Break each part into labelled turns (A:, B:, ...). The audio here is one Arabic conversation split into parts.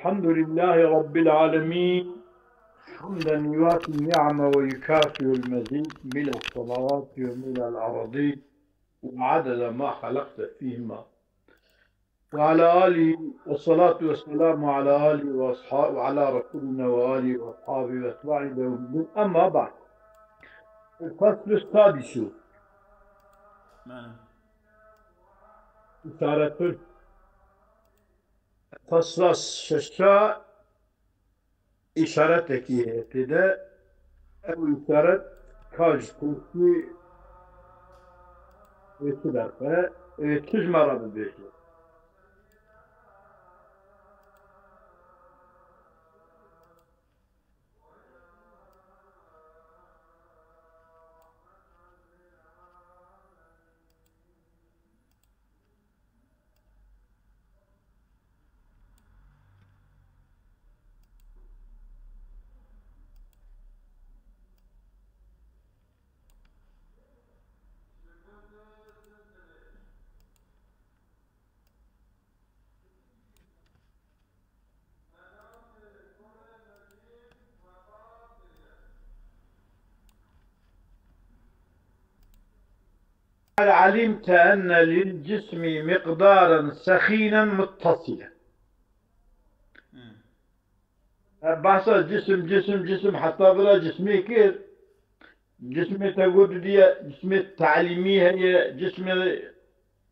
A: الحمد لله رب العالمين، حمدا يوافي النعم ويكافئ المزيد من الصلوات ومن الأراضين وعدد ما خلقت فيهما، وعلى آله والصلاة والسلام على آله وأصحابه وعلى رسولنا وآله وأصحابه وأتباعه يوم الدين. أما بعد، الفصل السادس،
B: نعم.
A: إشارة الفصل الشاشة إشارتك ابتداء أو إشارة كاج كوكي وكذا فتجمع بالبيت. هل علمت أن للجسم مقدارا سخينا متصلا؟ بحث جسم حتى بلا جسمي كير جسمي تقول دي جسمي التعليمي هي جسمي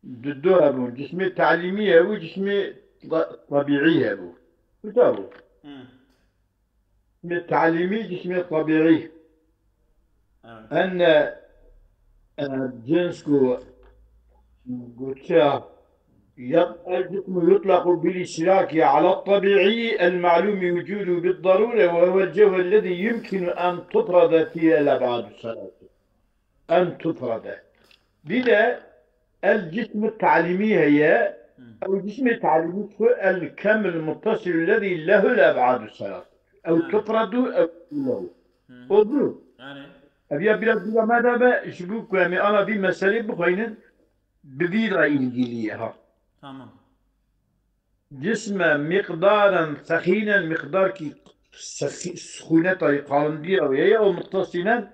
A: ضدها بو جسمي التعليمي هو جسمي طبيعي هو وتابو جسمي التعليمي جسمي طبيعي أن جنسكو قلت الجسم يطلق بالاشتراك على الطبيعي المعلوم وجوده بالضرورة، وهو الجو الذي يمكن أن تفرض فيه الأبعاد الثلاثة. أن تفرض بلا الجسم التعليمي هي أو الجسم التعليمي هو الكم المتصل الذي له الأبعاد الثلاثة، أو تفرض أو له أوضو أبي بلا ماذا بشبوك يعني أنا بمسألة بخينا ببيرة إنجيلية.
B: تمام.
A: جسم مقدارا ثخينا مقدار كي سخونة قالندية وهي أو متصلا،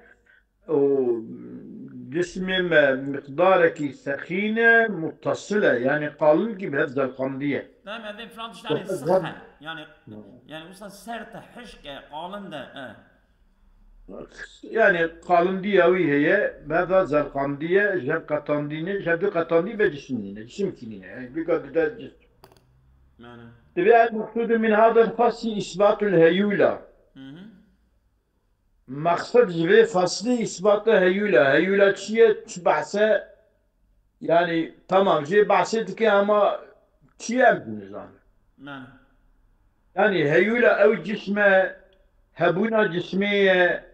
A: جسم مقدار كي سخينة متصلة يعني قالن كي بهذا القندية.
B: تمام. هذا فرانش يعني السخة يعني وصل سرت حشكة قالنده
A: يعني قالندية وهي بهذا زرقاندية جاب قطاندينة جاب قطاندي بجسمينة جسم كينينة يعني بقدر ده جسم. تبع المقصود من هذا الفصل إثبات الهيولة. مقصد جبه فصلي إثبات هيولة. هيولة شيء بحثة يعني تمام جي بحثتك أما شيء بنظام يعني هيولة أو جسمة هبونا جسمية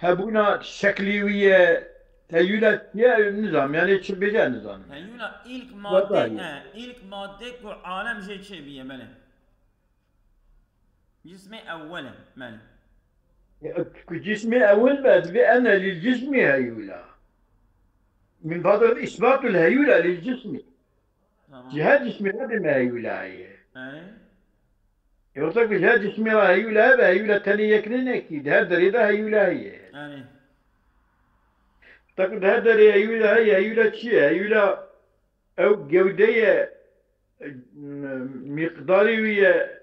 A: هبونا شكلية هيولة يا نظام يعني تشبه نظام
B: هيولة إلك مادة كو عالم جي تشبيه ماله جسمي أولا ماله
A: جسمي أول بعد بأن للجسم هيولة من باب إثبات الهيولة للجسم. جهاد جسمي هذا ما هيولة هي يوصف جهاد جسمي هيولة هذا هيولة تانية يكنن أكيد هذا رضا هيولة هي تقول هذا هيولة هي هيولة شيء هيولة أو جودية مقداري ويا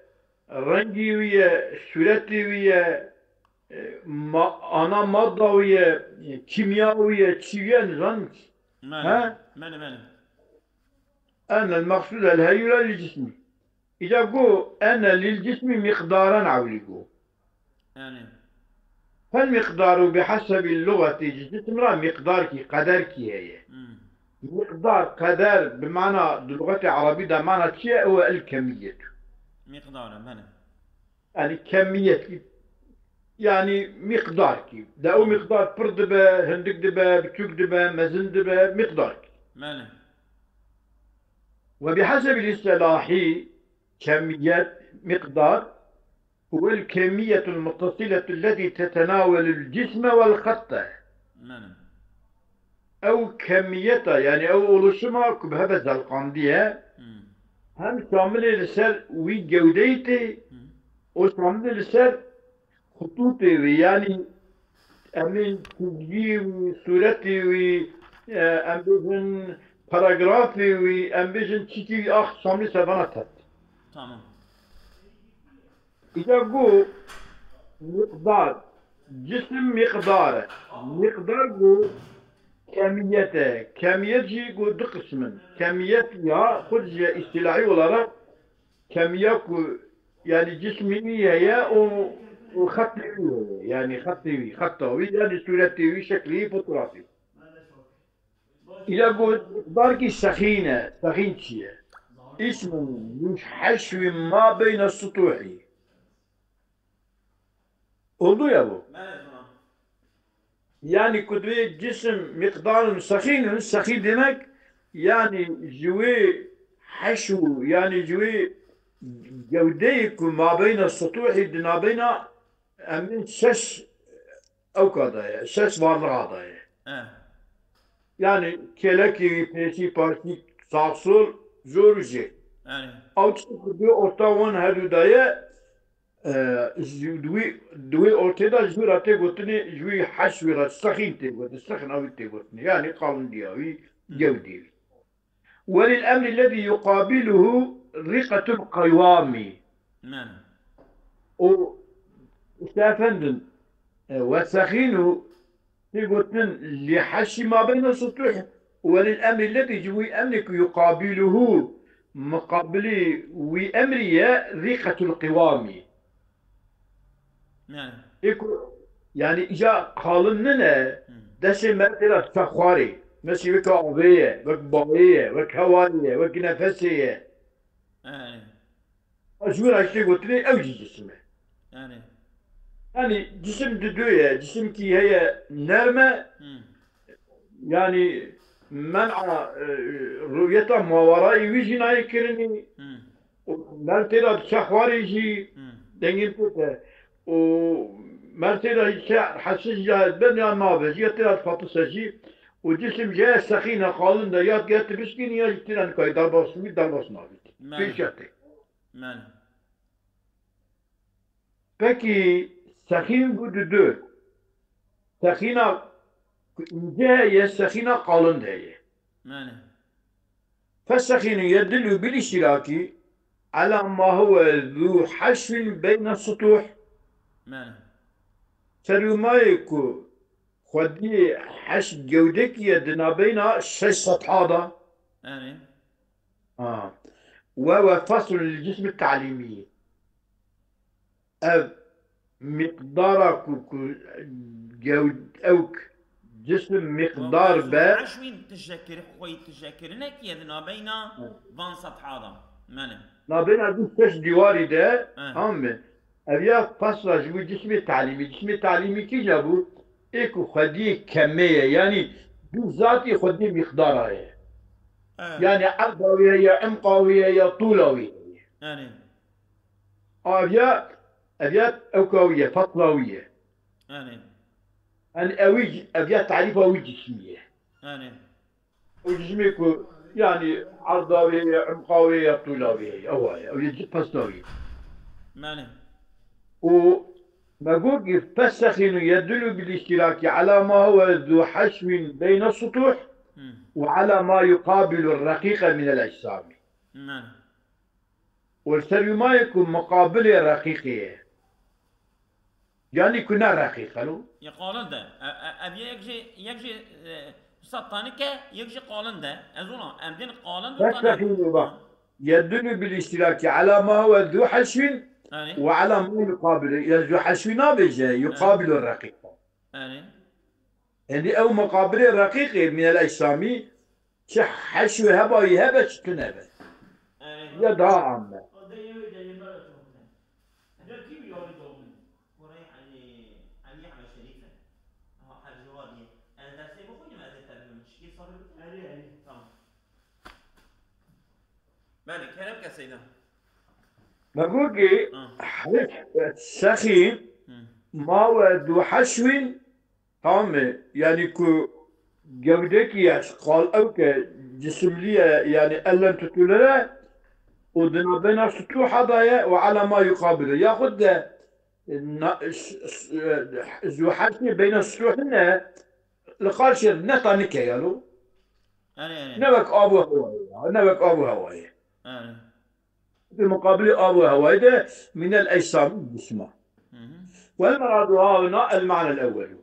A: رنجي ويا سورتي ويا أنا مادة ويا كيمياء ويا تشيان رنج. ها؟
B: ماله
A: أنا المقصود الهيولة للجسم. إذا قو أنا للجسم مقدارا عوليقو فالمقدار بحسب اللغة الجسم راه مقدار كي قدر كي هي مقدار قدر بمعنى اللغة العربية ده معنى شيء هو الكمية
B: مقدار ماله
A: يعني كمية يعني مقدار كي ده أو مقدار برد دبا هندك دبا بتوك دبا مزن دبا مقدار كي
B: ماله
A: وبحسب الاصطلاح كمية مقدار هو الكمية المتصلة التي تتناول الجسم والخط أو كمية يعني أو أولوشما بهذا القندية هم كامل الرسال وجوديته وصامد لسر خطوطي يعني أمين تجي وصورتي و أمبيجن باراغرافي و أمبيجن تشيكي أخ صامد سبانة
B: Tamam.
A: إذا جو مقدار جسم مقداره مقدار جو كميته كمية جي جو دو قسم كمية يا خد جي اصطلاحي ولا كمية يعني جسمي هي وخطي يعني خطوي يعني صورتي شكلي فوتوغرافي إذا قلت مقدار سخينة سخين شيء اسم مش حشو ما بين السطوح oldu ya bu.
B: Evet ulan.
A: Yani kudret cisim miktarın sahin demek yani jüve haşu yani jüve gevdeyi ma beyne sutuhi dina beyne emin ses evkadaya, ses varlığı adaya.
B: Evet.
A: Yani keleki, pesi, parti, sağ sol, zor şey.
B: Yani.
A: Avcı kudret orta van herdudaya دوي ortada jurate gotni jui haswira sakhin te got sakhin awi te gotni yani qalın diyawi gevdi وللأمر الذي يقابله رقة القوام
B: Yani.
A: o استفندن وسخين تقولن لحش ما بين السطوح وللأمر الذي جوي أمرك يقابله مقابلي وأمرية رقة القوام
B: Yani.
A: Yani ija kalınlı ne? Desi mesela sahvari. Mesela ve kahveye, ve bağıya, ve kavaniye, ve nefesiye.
B: Yani.
A: Ajur açtı götürü evci cismi.
B: Yani.
A: Yani cisim düdüğe, cisim ki heye nerme, yani men'a rüyeta mavarayı vi jinayı kirini, mertela sahvari ji, dengin tute, o مرتلا حسيت جاهد بني النابز يترى فاطسجي وجسم جاء سخينة قالن ده يات جات بسكين يا جتران كاي درباس مي درباس نابت في شاتي
B: من
A: Peki sakin bu düdü. Sakina ince ya sakina kalın diye.
B: من
A: فالسخين يدل بالاشتراك على ما هو ذو حشو بين السطوح.
B: من
A: سلومايكو خدي حش جودك يدنا بين شش سطحادة
B: يعني.
A: وهو فصل للجسم التعليمي أو مقدارك جود أوك جسم مقدار با
B: عشوين تشكر خوي تشكر انك يدنا بين فان سطحادا من
A: ما بين هذو شش ديواري ده هم أبيا فصل جو جسم التعليمي كي جابو إيكو خدي كمية يعني بذاتي خدي مقدارها يعني عرضوية يا عمقوية يا طولوية
B: يعني
A: أبيات أوكوية فطلوية
B: يعني
A: أن أويج أبيات تعريف أويج جسمية
B: يعني
A: وجسمي يعني عرضوية عمقوية طولوية أو يجي فصلوية
B: يعني
A: ومقول فالسخن يدل بالاشتراك على ما هو ذو حشو بين السطوح وعلى ما يقابل الرقيق من الأجسام.
B: نعم.
A: والسري ما يكون مقابل رقيقية. يعني كنا رقيقة له.
B: يقولن ده أبي يجي سطانك يجي قولن ده أزونا أمدين قولن
A: ده يدل بالاشتراك على ما هو ذو حشو وعلى ما يقابل ذو حشو نابج يقابل الرقيق. يعني أو مقابل رقيق من الأجسام حشو هباي هبا تنبه يدها عامة
B: مالك كلامك يا سيدنا
A: نقول سخين ما هو ذو حشو تمام يعني كو جودك قال أوك جسم لي يعني ألم تطولها ودنا بين السطوح هذا وعلى ما يقابله ياخذ ذو حشني بين السطوح هنا لقال شيء نتا نكا يالو
B: أنا
A: نبك أبو هواي نبك أبو هواي
B: أنا
A: في مقابل أبو هواي ده من الأجسام جسمه
B: مهم.
A: والمراد هنا المعنى الأول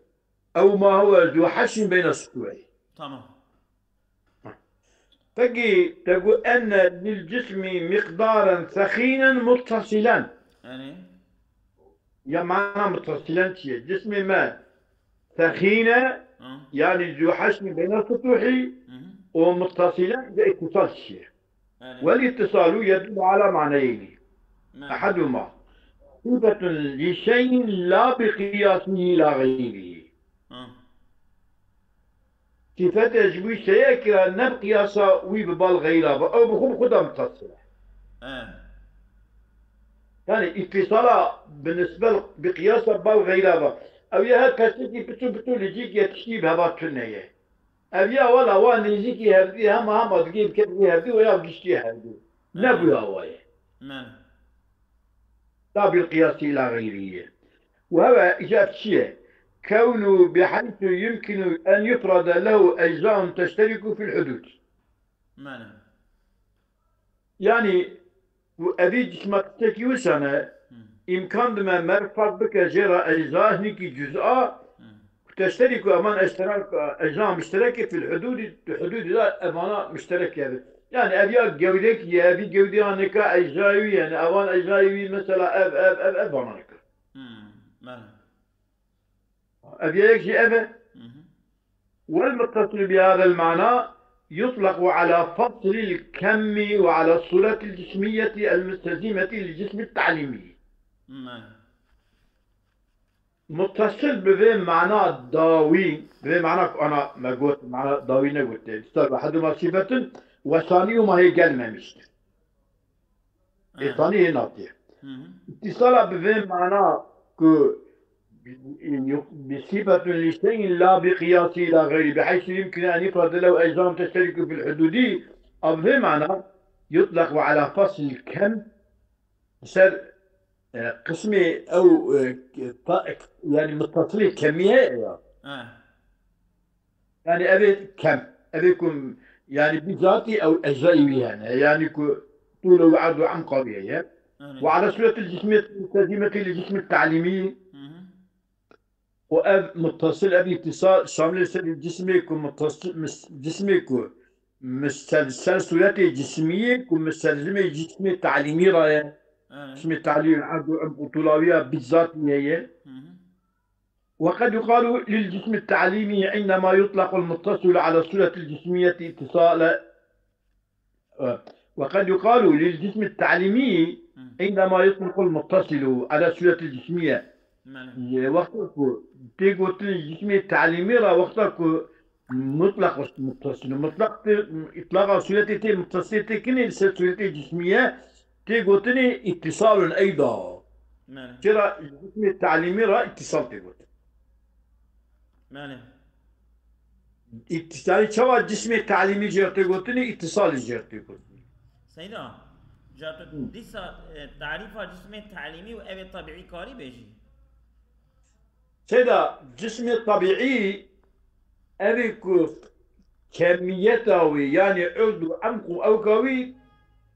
A: أو ما هو ذو حشن بين السطوعين
B: تمام.
A: تقول أن للجسم مقدارا ثخينا متصلا
B: أنا
A: يا معنى متصلا شيء جسم ما ثخينة يعني ذو حشم بين السطوح
B: مهم.
A: ومتصلا باتصال الشيء
B: أنا
A: والاتصال يدل على معنيين
B: ماله
A: أحدهما صفة لشيء لا بقياسه إلى غيره
B: آه
A: صفة يجب شيء كلا نبقياسا ويببال غيره أو بخم خدا متصلة يعني اتصالا بالنسبة بقياسا بال غيره أو يا كاسيتي بتو لجيك يتشيب هبات تنية أو يا ولا وان يجيك يهردي هم تجيب كيف يهردي ويا بجشتي يهردي نبي هواي
B: ماله
A: لا بالقياس إلى غيره وهذا إجابة شيء كونه بحيث يمكن أن يفرض له أجزاء تشترك في الحدود
B: ماله
A: يعني أبي جسمك تكي وسنة إمكان ما مرفض بك جرى أجزاء نكي جزء تشترك أمان اشتراك أجزاء مشتركة في الحدود لا أمانة مشتركة يعني أبي جودك يا أبي جودي أنك أجزاء يعني أوان أجزاء مثلا أب أمانك
B: ماله
A: أبي يكشي أب والمتصل بهذا المعنى يطلق على فصل الكم وعلى الصورة الجسمية المستلزمة للجسم التعليمي متصل بذي معنى داوي بذي معنى أنا ما قلت معنى داوي نقلت استر أحدهما صفة وثانيهما هي كلمة مش الثاني هي ناطية اتصال بذي معنى بصفة لشيء لا بقياس إلى غيره بحيث يمكن أن يفرض له أجزاء تشترك في الحدود أو بذي معنى يطلق على فصل الكم سر قسمي أو يعني متصلة كمية يعني أبي كم أبيكم يعني بذاتي أو أجزائي يعني طول وعرض وعن قوية وعلى صورة الجسم المستلزمة للجسم التعليمي وأب متصل أبي اتصال شامل الجسم يكون متصل جسمك مستلزم صورته جسمية يكون مستلزمة جسم التعليمي رأيه اسم التعليم عنده طولوية بالذات هي وقد يقال للجسم التعليمي عندما يطلق المتصل على الصورة الجسمية اتصال وقد يقال للجسم التعليمي عندما يطلق المتصل على الصورة الجسمية وقتك تقول الجسم التعليمي وقتك مطلق مطلق إطلاق صورة المتصل كن الصورة الجسمية تقولني اتصال أيضا ترى الجسم التعليمي را اتصال تقول
B: ماله
A: اتصال شو الجسم التعليمي جرت تقولني اتصال جرت تقول
B: سيدا جات ديسا تعريف الجسم التعليمي وأبي طبيعي كاري بيجي
A: سيدا الجسم الطبيعي أبي كميته يعني عضو عمق أو قوي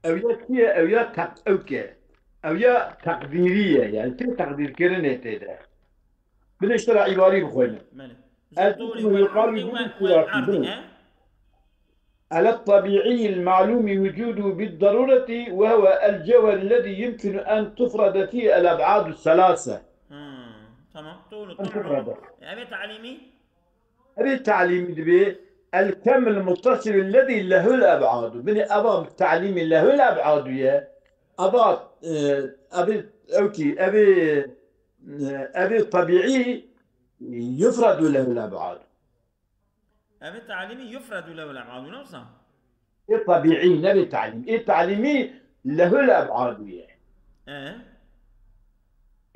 A: أو يا أو يا تقديرية يعني كل تقدير كرنة تدا بنشترى عباري بخوينا
B: الطولي والعرضي والعرضي
A: على الطبيعي المعلوم وجوده بالضرورة وهو الجوهر الذي يمكن أن تفرد فيه الأبعاد الثلاثة
B: تمام طول أبي تعليمي
A: أبي تعليمي دبي الكم المتصل الذي له الأبعاد بني أبا التعليم له الأبعاد يا أبا أبي أوكي أبي طبيعي يفرد له الأبعاد
B: أبي التعليمي يفرد له الأبعاد نفسه
A: إيه طبيعي نبي تعليم إيه تعليمي له الأبعاد يا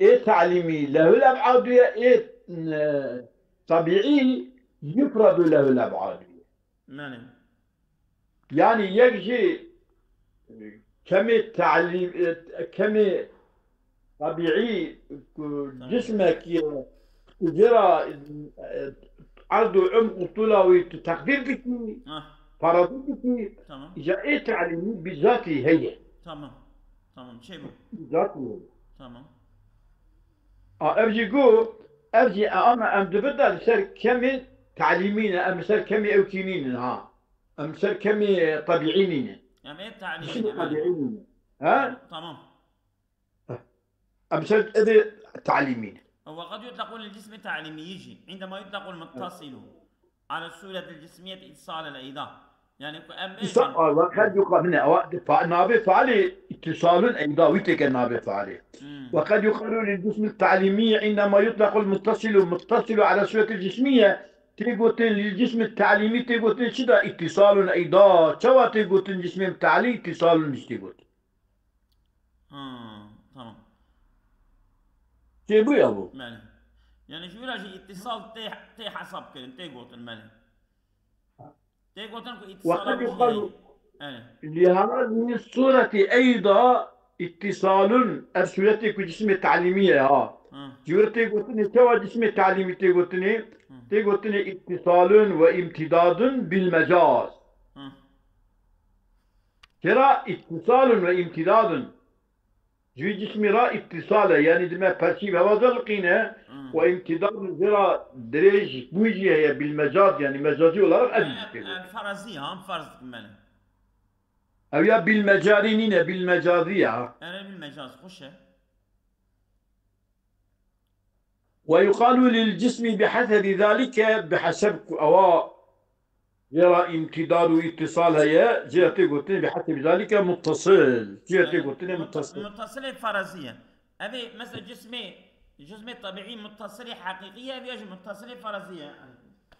A: إيه تعليمي له الأبعاد يا إيه طبيعي يفرد له الأبعاد
B: ماله
A: يعني يجي كم تعليم كم طبيعي جسمك جرى عرض عمق طولي تقدير بكي فرضي بكي
B: تمام
A: جاء تعليمي بذاتي هي
B: تمام تمام شي بو
A: بذاتي
B: تمام
A: ارجي جو ارجي انا ام دبدا سر كم تعليمين ام سر كم اوتينين ها ام سر كم طبيعيين
B: يعني ايه التعليمي
A: شنو
B: ماله
A: طبيعيين ها
B: تمام
A: ام سر اذا تعليمين
B: هو قد يطلق للجسم تعليمي يجي عندما يطلق المتصل على الصورة الجسمية اتصال الإيضاح يعني أم إيجن
A: وقد يقال هنا نابع فعلي اتصال ايضاوي نابع فعلي وقد يقال للجسم التعليمي عندما يطلق المتصل على الصورة الجسمية تيجوتن للجسم التعليمي تيجوتن شدا اتصال ايضا شوا تيجوتن الجسم التعليمي اتصال مش تيجوتن
B: تمام
A: تيبو يا ابو
B: ماله يعني شو راجي اتصال تي حسب كلمة تي قوتن ماله تي قوتن كو اتصال
A: وقد يقال
B: أنا
A: لهذه الصورة أيضا اتصال الصورة كجسم التعليمية ها جورتي قلتني توا جسم التعليمي تقولتني اتصال وامتداد بالمجاز ترى اتصال وامتداد جو جسم را اتصال يعني دم برشيب هذا القينة وامتداد جرا دريج بوجي هي بالمجاز يعني مجازي ولا
B: الفرزية هم فرز ماله
A: أو يا بالمجارينين بالمجازية
B: أنا بالمجاز خشه
A: ويقال للجسم بحسب ذلك بحسب أو يرى امتداد واتصال هي جهتي قلت بحسب ذلك متصل جهتي قلت متصل
B: متصلة فرزية أبي مثلا جسمي طبيعي متصلة حقيقية أبي أجي متصلة فرزية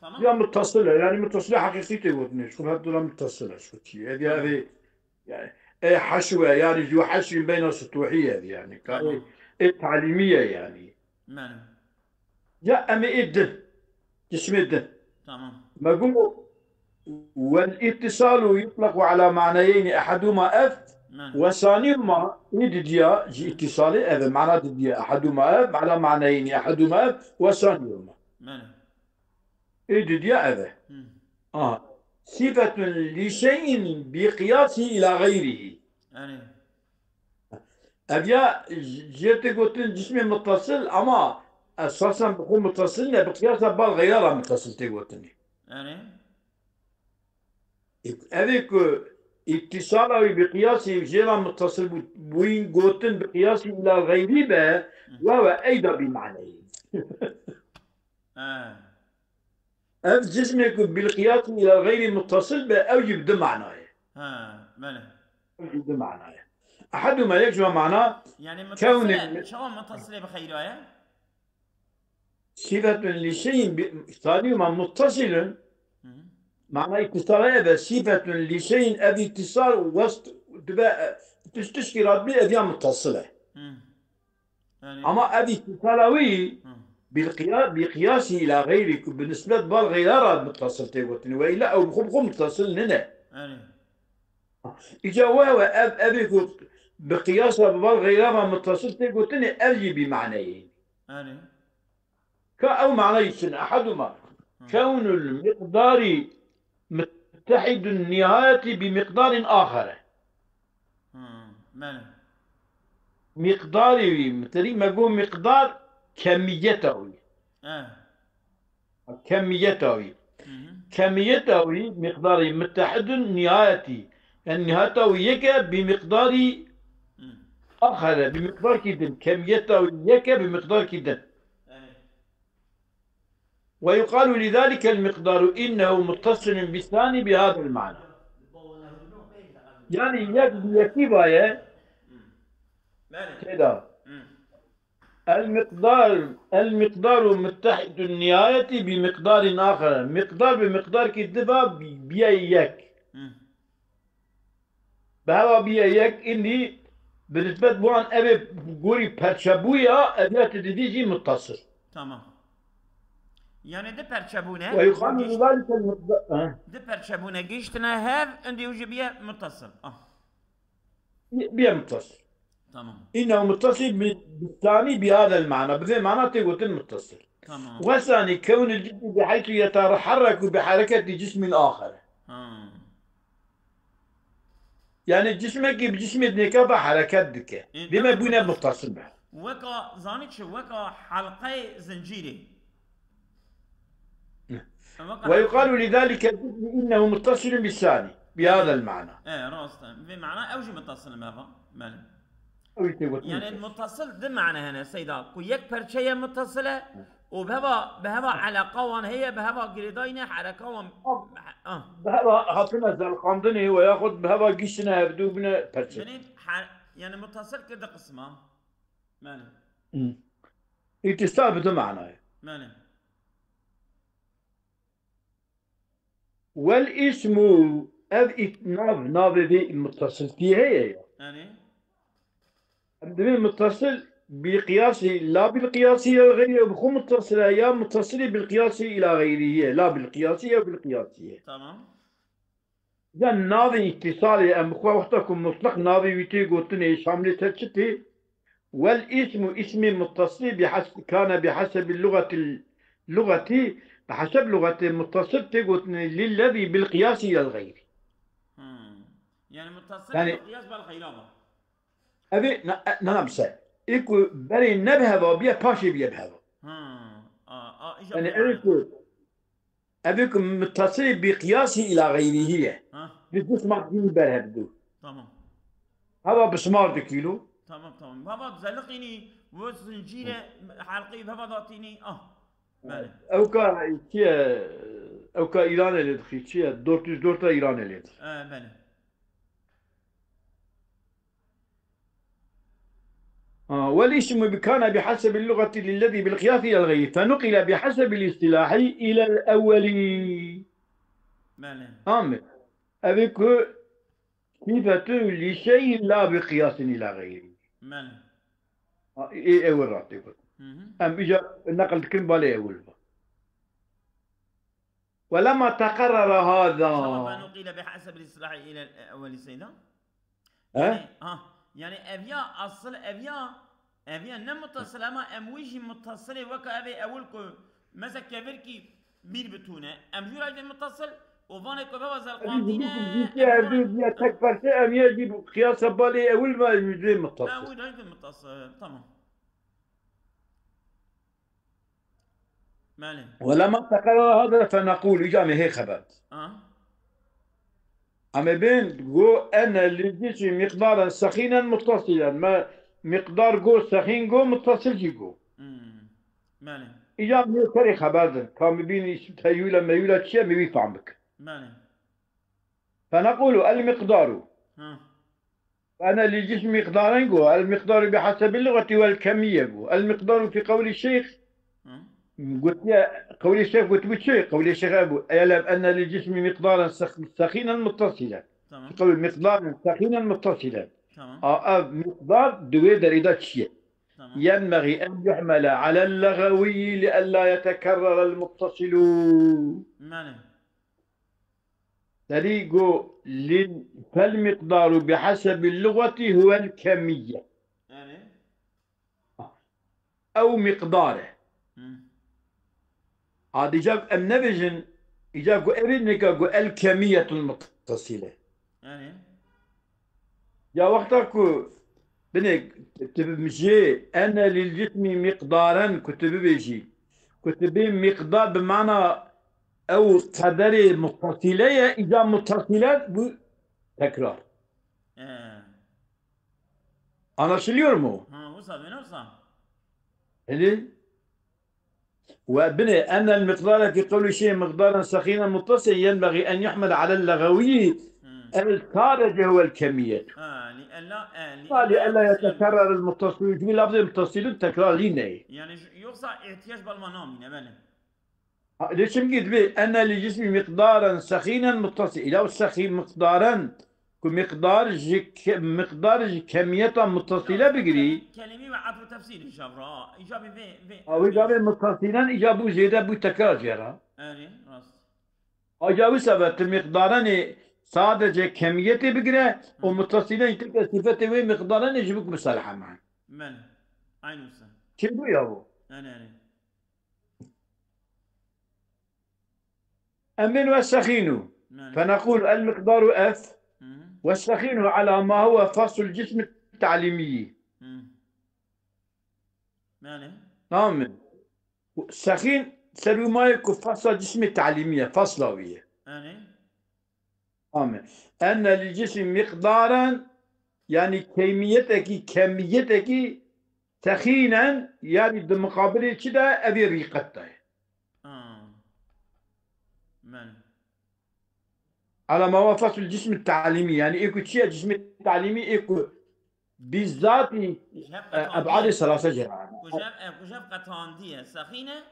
B: تمام؟
A: يا متصلة يعني متصلة حقيقية قلت شو هذول متصلة شو شيء هذه يعني ايه حشوة يعني جو حشو بين السطوحية يعني ايه تعليمية يعني
B: ماله
A: جاء أمي إدن جسم إدن
B: تمام
A: ما قلوا والاتصال يطلق على معنيين أحدهما أف وثانيهما إدديا جي اتصالي هذا معنى دديا أحدهما أف على معنيين أحدهما أف وثانيهما إدديا هذا صفة لشيء بقياسه إلى غيره أبيا جيت قلت جسمي متصل أما أساسا بكون متصل بقياسه بالغيرها متصل تقولتني avec اتصاله بقياسه جيرا متصل بوين قوتن بقياسه إلى الغيبي به وهو أيضا بمعنى أف جسمك بالقياس إلى الغير متصل به أوجب ده معناه أوجب ده معناه أحدهما يجمع معناه
B: يعني متصلة شو متصلة بخيرها
A: صفة لشيء ثانيهما متصل معنى اتصال هذا صفة لشيء أبي اتصال وسط تشكيلات به أبي متصلة يعني أما أبي اتصالوي بقياسه إلى غيرك بالنسبة بالغيرها متصل تقولتني وإلا أو بخم متصل هنا إجا وهو أبي بقياسها بالغيرها متصل تقولتني أجي بمعنيين أو معنيين أحدهما كون المقدار متحد النهاية بمقدار آخر مقداري مثل ما أقول مقدار كميته كميته مقدار متحد النهاية النهاية يك بمقدار آخر بمقدار كده كميته يك بمقدار كده ويقال لذلك المقدار إنه متصل بالثاني بهذا المعنى يعني يكفي كده المقدار متحد النهاية بمقدار آخر مقدار بمقدار كده بيك بهوا بيك إني بالنسبة لوان أبي قولي برشابويا أبيات تديجي متصل
B: تمام يعني ده برشابونه
A: ويقال لذلك المقدار
B: ده برشابونه جيشتنا هاف عندي وجبيه متصل
A: بيه متصل.
B: تمام
A: إنه متصل بالثاني بهذا المعنى، بذي معنى تقول متصل.
B: تمام.
A: والثاني كون الجسم بحيث يتحرك بحركة جسم آخر،
B: ها
A: يعني جسمك بجسم ابنك بحركات دك بما
B: تمام
A: بنا
B: متصل.
A: متصل به.
B: وكا زانيت شو وكا حلقة زنجيري. وكا حلقة.
A: ويقال لذلك الجسم إنه متصل بالثاني بهذا
B: يعني
A: المعنى.
B: راست بمعنى اوجي متصل بهذا ماله.
A: أو يتقول
B: يعني
A: متصل.
B: المتصل ده معنى هنا سيدا كو يك برشية متصلة وبهبا علاقة وان هي بهبا قريداينة حركة وان
A: بهذا حطنا زلقاندني وياخذ بهذا قشنا يبدو بنا برشة.
B: بني يعني متصل كده قسمه ماله
A: اتصال بمعنى.
B: ماله.
A: والاسم ناف ذي المتصل فيها
B: يعني
A: عندما متصل بقياسه لا بالقياس إلى غيره، بخو متصل يا متصل بالقياس إلى غيره لا بالقياسية بالقياسية.
B: تمام.
A: إذا ناظي اتصال أم بخو وقتكم مطلق ناظي ويتي قلتني شامل تشتي. والاسم اسم متصل بحسب كان بحسب اللغة بحسب لغة المتصل تقولني للذي بالقياس إلى الغير.
B: يعني متصل
A: يعني
B: بالقياس بالغيرابة.
A: أبي نمسه إيكو بري نبهه بيا باشي بيا بهذا.
B: إيجا
A: يعني
B: بمعنى.
A: أبيكم متصل بقياسه إلى غيره. بس ما فيني برهبدو.
B: تمام.
A: هذا بسمار كيلو.
B: تمام. بابا زلقيني وزنجيرة حلقي بابا ضاطيني ماله.
A: أو كا إيران اللي دخل شيء دورتا إيران اللي دخل.
B: ماله.
A: والاسم كان بحسب اللغة للذي بالقياس إلى الغير، فنقل بحسب الاصطلاح إلى الأول.
B: ماله.
A: آمين. avec صفة لشيء لا بقياس إلى غيره.
B: ماله.
A: إيه أول راتب. أم إجا نقل كل بالي أول. ولما تقرر هذا.
B: سوف نقل بحسب الاصطلاح إلى الأول سيدا. يعني يعني أبيا أصل أبيا نمتصل أما أمويجي متصل وكا أبي أولكو مثلا كبركي بير بتونه أمجور أيضا متصل وفاني كو بابا زلقاندينة
A: أمجور تكبر شيء أم يجب قياس بالي أول ما يجري متصل.
B: أول أيضا متصل تمام. ماله.
A: ولما تقرر هذا فنقول إجامة هي خبرت. أما بين جو أن للجسم مقدارا سخينا متصلا، ما مقدار جو سخين جو متصل جو.
B: ماله.
A: إجابة هي كري خبرت كان بين تيولا ميولا شيء ما بيفهمك.
B: ماله.
A: فنقول المقدار. أنا للجسم مقدارا جو، المقدار بحسب اللغة والكمية جو. المقدار في قول الشيخ قلت يا قولي الشيخ قلت بشيء قولي الشيخ أبو يعلم أن للجسم مقدارا سخينا متصلا.
B: تمام.
A: قول مقدارا سخينا متصلا.
B: تمام.
A: مقدار دوي دريدة شيء.
B: تمام.
A: ينبغي أن يحمل على اللغوي لئلا يتكرر المتصل.
B: ماله.
A: طريقه فالمقدار بحسب اللغة هو الكمية أو مقداره. هذا جاب النبجن يجاب ابنك الكمية المتصلة. يا وقتك بنك تبمشي أنا للجسم مقدارا كتب بيجي كتب مقدار بمعنى أو قدر متصلة إذا متصلة تكرار. أنا شو اليوم هل وابني أن المقدار في قول شيء مقدارا سخينا متصل ينبغي أن يحمل على اللغوي الخارج هو الكمية. لئلا يتكرر المتصل يقول لفظ المتصل تكرار لنا
B: يعني يقصى احتياج بالمنام نبله.
A: ليش مقيد به أن للجسم مقدارا سخينا متصل إلى السخين مقدارا مقدار كمية متصلة بقري
B: كلمة وعطف تفسير إجابة إجابة في
A: أو إجابة متصلا إجابة زيادة بتكرار جرا.
B: راس.
A: أجاوب سبب مقدارا sadece kemiyeti bigire o muttasilen tibke sifeti ve miktarını ejibuk müsalaha man.
B: ماله عين وسا
A: Kim bu ya bu?
B: أنا
A: أمن والسخين
B: ماله
A: فنقول المقدار F والسخين على ما هو فصل الجسم التعليمي.
B: ماله
A: تمام. السخين سلو ما يكون فصل الجسم التعليمية فصلوية.
B: أنا
A: تمام. أن للجسم مقدارا يعني كميتك سخينا يعني بمقابل كده أبي ريقته.
B: ماله
A: على ما هو فصل الجسم التعليمي يعني إيكو شيء الجسم التعليمي إيكو بالذات أبعاد ثلاثة جرعان.
B: كجاب قطاندية سخينة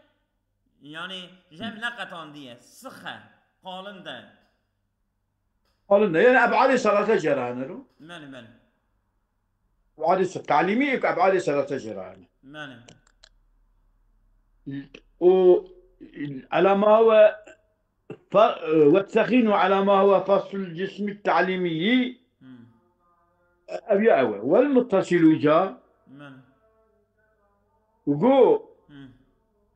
B: يعني جاب لا قطاندية سخة قالنده
A: قالنا يعني أبعاد ثلاثة جرعان.
B: ماله
A: أبعاد التعليمي إيكو أبعاد ثلاثة جرعان.
B: ماله
A: وعلى ما هو والسخين على ما هو فصل الجسم التعليمي أبي أول والمتصل جاء
B: ماله
A: وقو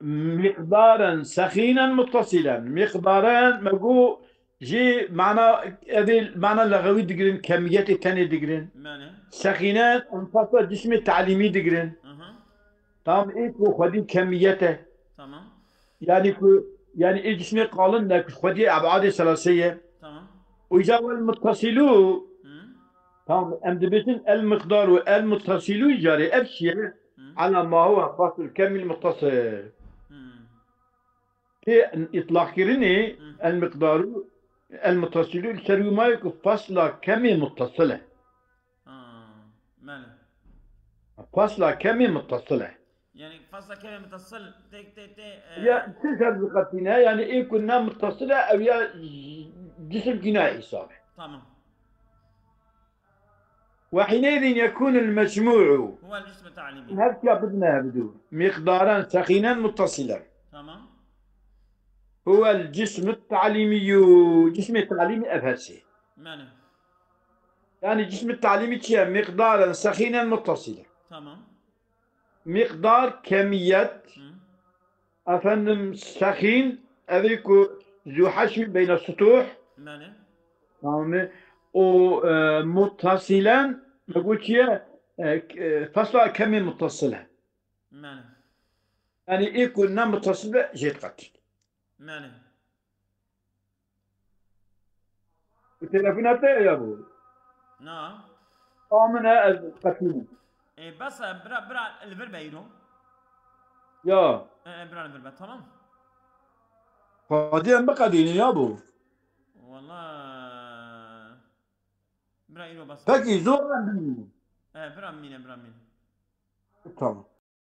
A: مقدارا سخينا متصلا مقدارا مقو جي معنى هذه المعنى اللغوي دقرين كمية الثانية دقرين
B: ماله
A: سخينات انفصل الجسم التعليمي دقرين تمام إيه خدين كميته
B: تمام
A: يعني إيه جسمي قالن لك خدي أبعاد ثلاثية
B: تمام
A: وإذا المتصلو تمام أمدبتن المقدار والمتصلو جاري أبشر على ما هو فصل الكمي المتصل في إطلاق كرني المقدار المتصل يساوي ما يكون فصل كمي متصلة.
B: ماله
A: فصل كمي متصلة
B: يعني فصل كمي متصل
A: يا تسعة بقتنا يعني إيه كنا متصلة أو يا جسم جنائي صالح.
B: تمام.
A: وحينئذ يكون المجموع
B: هو الجسم التعليمي
A: هكذا بدنا بدون مقدارا سخينا متصلا.
B: تمام.
A: هو الجسم التعليمي جسم التعليمي أفهسي
B: ماله
A: يعني الجسم التعليمي كيا مقدارا سخينا متصلا.
B: تمام.
A: مقدار كمية أفنم سخين أذيك ذو حشو بين السطوح.
B: ماله
A: تمام. ومتصلا نقول كيا فصل كمي متصلة
B: ماله
A: يعني إيه كنا متصلة جيت قتل.
B: ماله
A: وتلفونات يا أبو
B: نعم
A: آمنا القتيل
B: إيه بس برا الفربة يرو
A: يا
B: برا الفربة تمام.
A: قادين بقدين يا أبو
B: والله برا يرو بس
A: بكي زورا
B: برا مين
A: تمام.